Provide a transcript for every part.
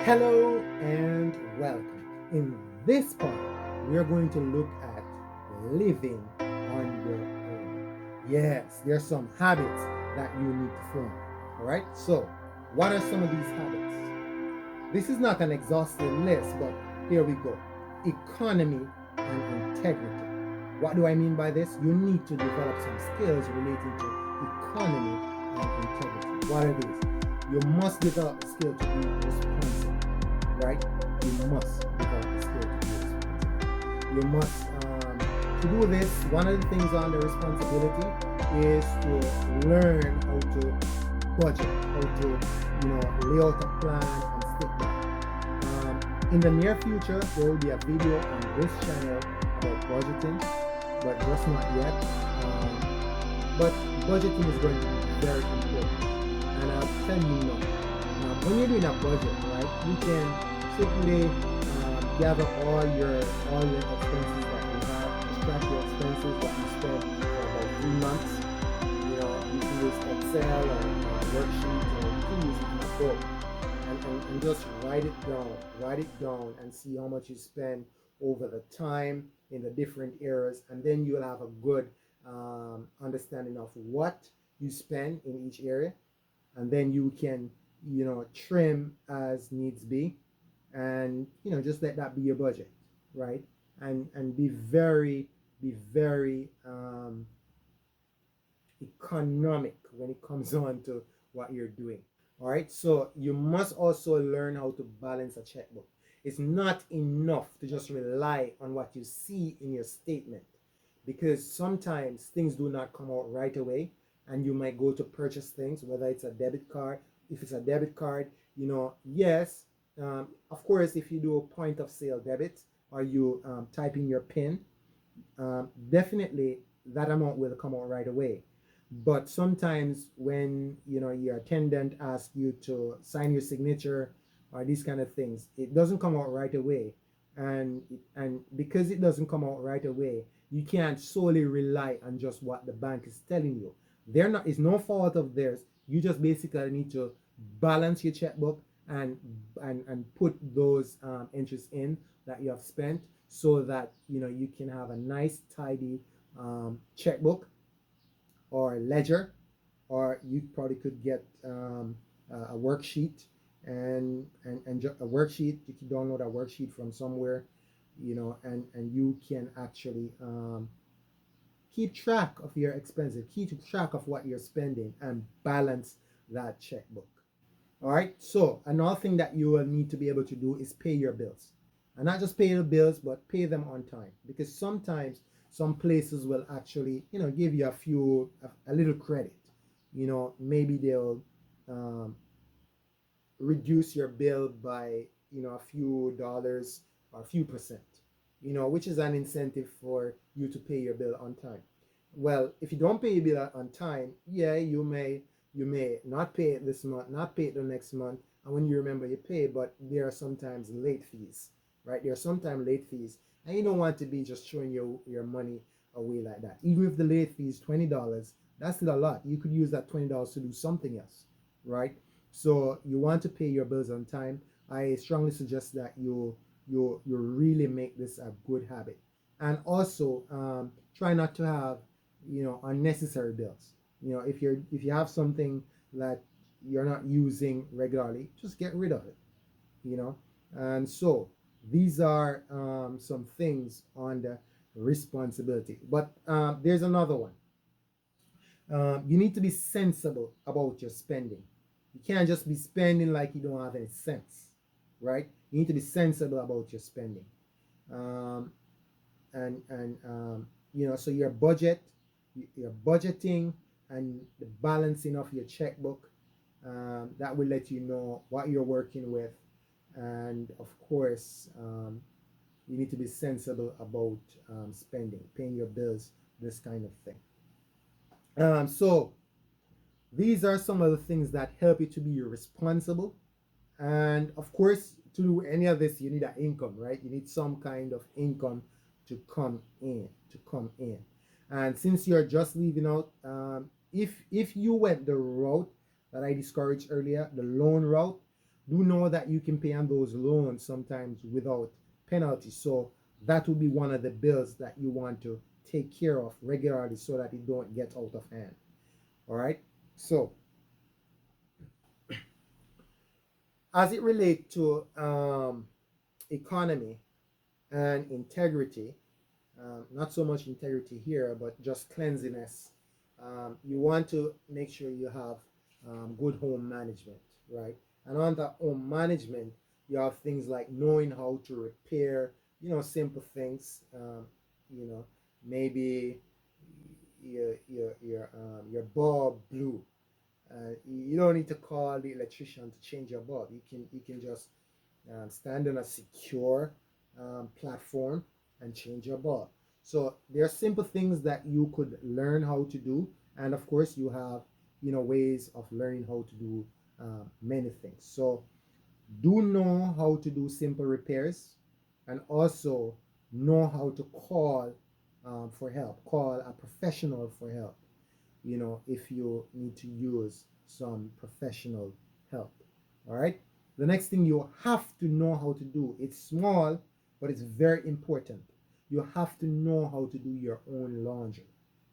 Hello and welcome. In this part, we are going to look at living on your own. Yes, there are some habits that you need to form. All right, so what are some of these habits? This is not an exhaustive list, but here we go. Economy and integrity. What do I mean by this? You need to develop some skills relating to economy and integrity. What are these? You must develop a skill to be responsible, right? You must develop a skill to be responsible. You must, to do this, one of the things on the responsibility is to learn how to budget, how to, lay out a plan and stick by it. In the near future, there will be a video on this channel about budgeting, but just not yet. But budgeting is going to be very important, and I'll tell you now. When you're doing a budget, right, you can simply gather all your expenses that you have, extract your expenses that you spend for about 3 months. You can use Excel or worksheet, or you can use a book, and just write it down, and see how much you spend over the time in the different areas, and then you'll have a good understanding of what you spend in each area, and then you can trim as needs be, and just let that be your budget, right? And be very economic when it comes on to what you're doing. All right, so you must also learn how to balance a checkbook. It's not enough to just rely on what you see in your statement, because sometimes things do not come out right away, and you might go to purchase things, whether it's a debit card. If it's a debit card, yes, of course, if you do a point of sale debit, or you type in your PIN, definitely that amount will come out right away. But sometimes when your attendant asks you to sign your signature or these kind of things, it doesn't come out right away, and because it doesn't come out right away, you can't solely rely on just what the bank is telling you. They're not. It's no fault of theirs. You just basically need to balance your checkbook, and put those entries in that you have spent, so that you can have a nice tidy checkbook or ledger, or you probably could get a worksheet, and a worksheet. You can download a worksheet from somewhere, and you can actually keep track of your expenses, keep track of what you're spending, and balance that checkbook. All right. So another thing that you will need to be able to do is pay your bills, and not just pay the bills, but pay them on time, because sometimes some places will actually, give you a little credit. Maybe they'll um, reduce your bill by a few dollars or a few percent, which is an incentive for you to pay your bill on time. Well, if you don't pay your bill on time, yeah, you may not pay it this month, not pay it the next month, and when you remember, you pay. But there are sometimes late fees, right? There are sometimes late fees, and you don't want to be just throwing your money away like that. Even if the late fee is $20, that's still a lot. You could use that $20 to do something else, right? So you want to pay your bills on time. I strongly suggest that you really make this a good habit, and also try not to have unnecessary bills. If you have something that you're not using regularly, just get rid of it. You know, and so these are some things on the responsibility. But there's another one. You need to be sensible about your spending. You can't just be spending like you don't have any sense, right? You need to be sensible about your spending, um, and so your budgeting, and the balancing of your checkbook, that will let you know what you're working with, and of course, you need to be sensible about spending, paying your bills, this kind of thing. So these are some of the things that help you to be responsible. And of course, to do any of this, you need an income, right? You need some kind of income to come in. And since you're just leaving out, if you went the route that I discouraged earlier, the loan route, do know that you can pay on those loans sometimes without penalty. So that will be one of the bills that you want to take care of regularly so that it don't get out of hand. All right. So as it relates to economy and integrity, not so much integrity here, but just cleanliness. You want to make sure you have good home management, right? And on that home management, you have things like knowing how to repair, simple things. You know, maybe your bulb blew. You don't need to call the electrician to change your bulb. You can just stand on a secure platform and change your bulb. So there are simple things that you could learn how to do, and of course you have ways of learning how to do many things. So do know how to do simple repairs, and also know how to call for help. Call a professional for help. If you need to use some professional help. All right. The next thing you have to know how to do, it's small, but it's very important. You have to know how to do your own laundry,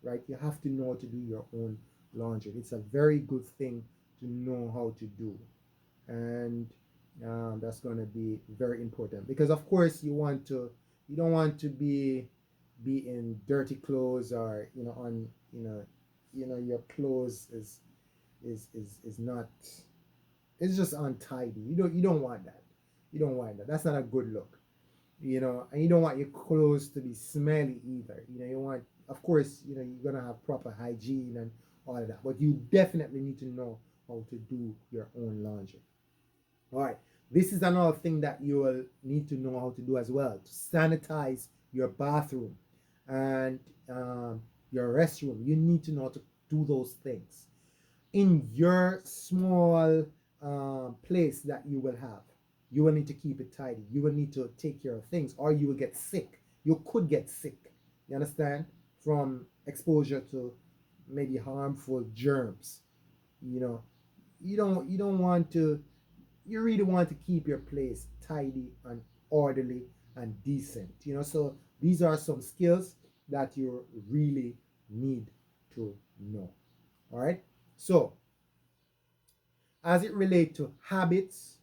right? You have to know how to do your own laundry. It's a very good thing to know how to do. And that's going to be very important because, of course, you don't want to be in dirty clothes, or on your clothes is not, it's just untidy. You don't want that. You don't want that. That's not a good look. And you don't want your clothes to be smelly either. You want, of course, you're gonna have proper hygiene and all of that, but you definitely need to know how to do your own laundry. All right. This is another thing that you will need to know how to do as well: to sanitize your bathroom and your restroom. You need to know how to do those things in your small place that you will have. You will need to keep it tidy. You will need to take care of things, or you will get sick. You could get sick. You understand? From exposure to maybe harmful germs. You know, you don't want to. You really want to keep your place tidy and orderly and decent. So these are some skills that you really need to know. All right. So as it relates to habits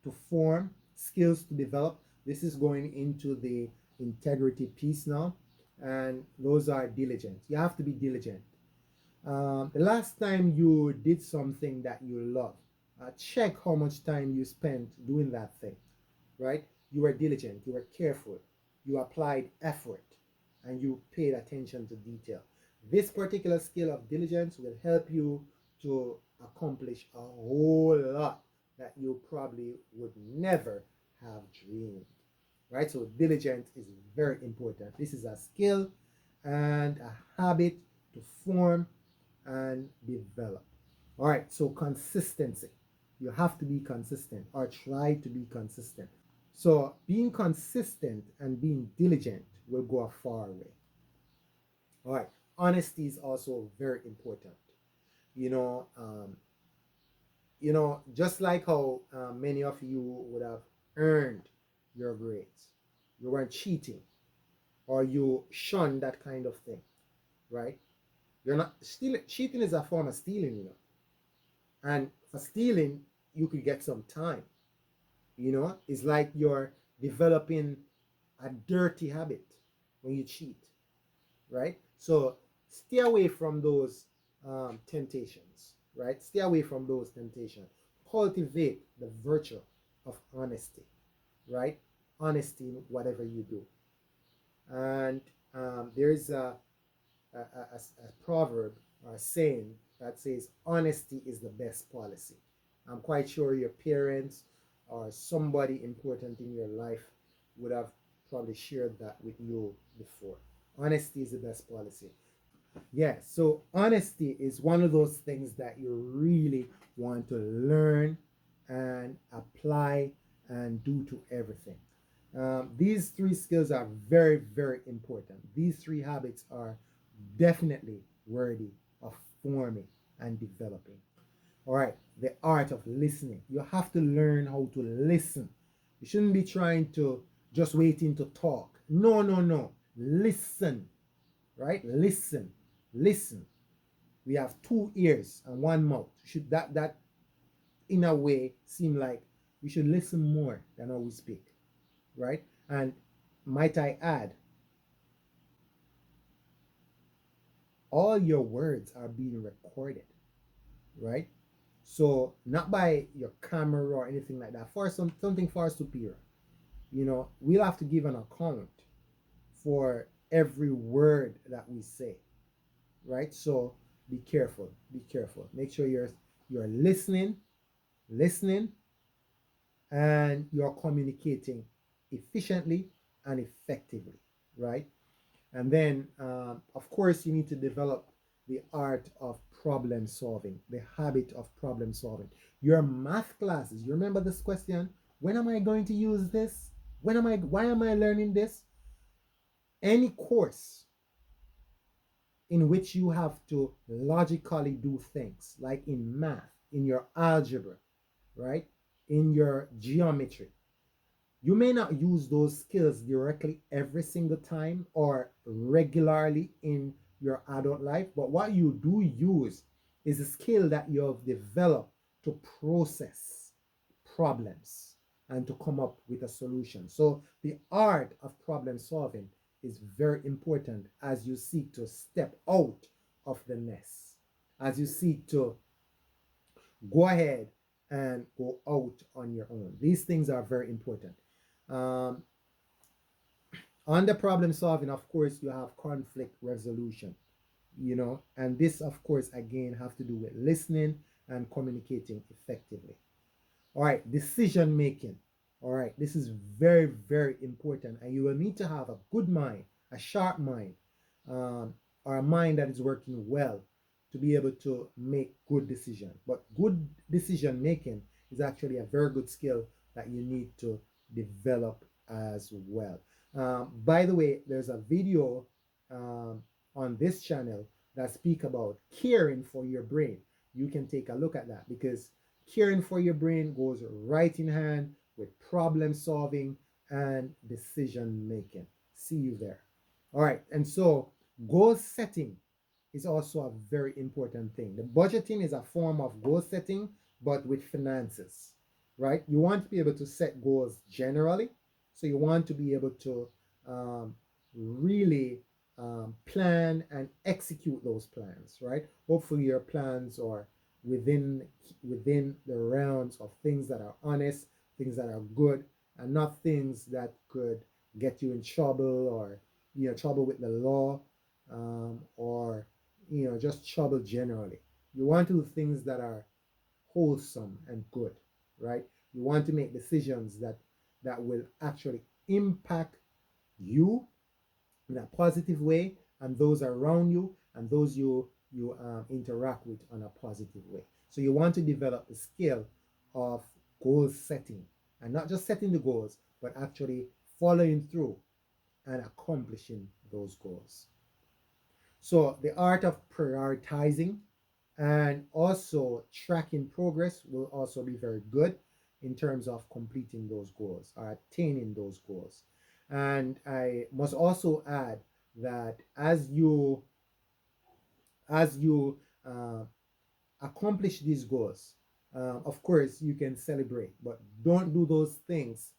to form, skills to develop, this is going into the integrity piece now. And those are diligent. You have to be diligent. The last time you did something that you love, check how much time you spent doing that thing, right? You were diligent, you were careful, you applied effort, and you paid attention to detail. This particular skill of diligence will help you to accomplish a whole lot that you probably would never have dreamed, right? So diligence is very important. This is a skill and a habit to form and develop. All right, so consistency. You have to be consistent, or try to be consistent. So being consistent and being diligent will go a far way. All right, honesty is also very important. You know, um, just like how many of you would have earned your grades, you weren't cheating, or you shun that kind of thing, right? You're not stealing. Cheating is a form of stealing. And for stealing, you could get some time. It's like you're developing a dirty habit when you cheat, right? So stay away from those temptations, right? Stay away from those temptations. Cultivate the virtue of honesty, right? Honesty in whatever you do. And there is a proverb or a saying that says honesty is the best policy. I'm quite sure your parents or somebody important in your life would have probably shared that with you before. Honesty is the best policy. Yeah, so honesty is one of those things that you really want to learn and apply and do to everything. These three skills are very, very important. These three habits are definitely worthy of forming and developing. All right, the art of listening. You have to learn how to listen. You shouldn't be trying to just waiting to talk. No, no, no. Listen, right? Listen, listen. We have two ears and one mouth. Should that in a way seem like we should listen more than how we speak, right? And might I add, all your words are being recorded, right? So not by your camera or anything like that. For something far superior, we'll have to give an account for every word that we say, right? So be careful, be careful. Make sure you're listening, and you're communicating efficiently and effectively, right? And then, of course, you need to develop the art of problem solving, the habit of problem solving. Your math classes, you remember this question? When am I going to use this? Why am I learning this? Any course in which you have to logically do things, like in math, in your algebra, right? In your geometry, you may not use those skills directly every single time or regularly in your adult life, but what you do use is a skill that you have developed to process problems and to come up with a solution. So the art of problem solving is very important as you seek to step out of the nest, as you seek to go ahead and go out on your own. These things are very important. Um, on the problem solving, of course, you have conflict resolution, and this, of course, again, have to do with listening and communicating effectively. All right, decision making. All right, this is very, very important, and you will need to have a good mind, a sharp mind, um, or a mind that is working well to be able to make good decision. But good decision making is actually a very good skill that you need to develop as well. By the way, there's a video um, on this channel that speak about caring for your brain. You can take a look at that, because caring for your brain goes right in hand with problem solving and decision making. See you there. All right, and so goal setting is also a very important thing. The budgeting is a form of goal setting, but with finances, right? You want to be able to set goals generally. So you want to be able to really plan and execute those plans, right? Hopefully your plans are within the realms of things that are honest, things that are good, and not things that could get you in trouble, or trouble with the law, or just trouble generally. You want to do things that are wholesome and good, right? You want to make decisions that will actually impact you in a positive way, and those around you, and those you interact with on a positive way. So you want to develop the skill of goal setting, and not just setting the goals, but actually following through and accomplishing those goals. So the art of prioritizing and also tracking progress will also be very good in terms of completing those goals or attaining those goals. And I must also add that as you accomplish these goals, of course you can celebrate, but don't do those things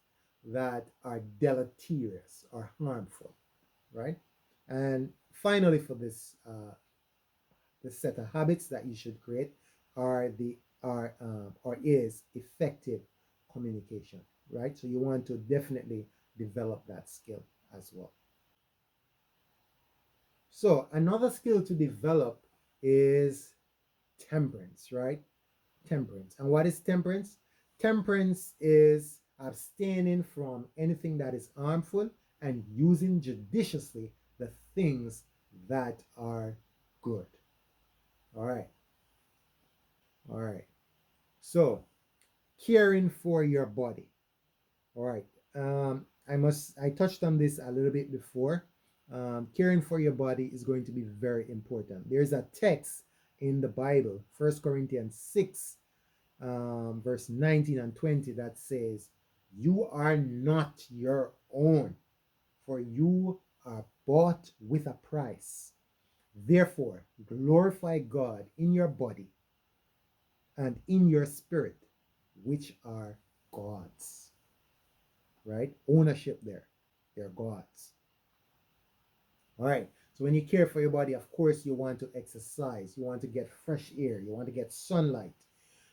that are deleterious or harmful, right? And finally, for this set of habits that you should create are the are or is effective communication, right? So you want to definitely develop that skill as well. So another skill to develop is temperance, right? Temperance. And what is temperance? Temperance is abstaining from anything that is harmful and using judiciously the things that are good. All right. All right. So, caring for your body. All right. I touched on this a little bit before. Caring for your body is going to be very important. There's a text in the Bible, 1 Corinthians 6, verse 19 and 20, that says, "You are not your own, for you are bought with a price. Therefore, glorify God in your body and in your spirit, which are God's." Right? Ownership there. They're God's. All right. So when you care for your body, of course, you want to exercise. You want to get fresh air. You want to get sunlight.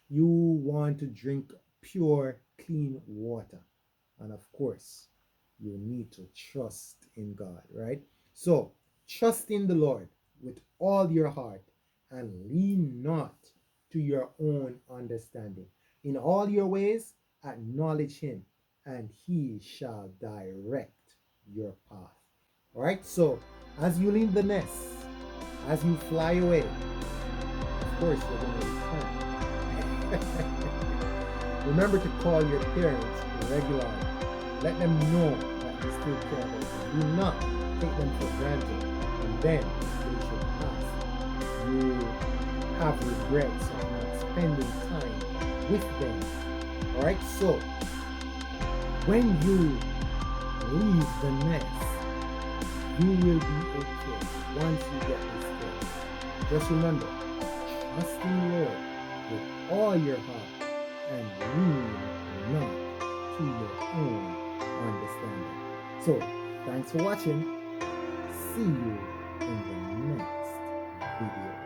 You want to drink pure, clean water. And of course, you need to trust in God, right? So trust in the Lord with all your heart and lean not to your own understanding. In all your ways, acknowledge Him, and He shall direct your path. All right, so as you leave the nest, as you fly away, of course, you're going to return. Remember to call your parents regularly. Let them know that you still care about them. Do not take them for granted, and then they should pass. You have regrets of not spending time with them. All right, so when you leave the nest, you will be okay once you get this place. Just remember, trust in the Lord with all your heart and lean not to your own understanding. So, thanks for watching. See you in the next video.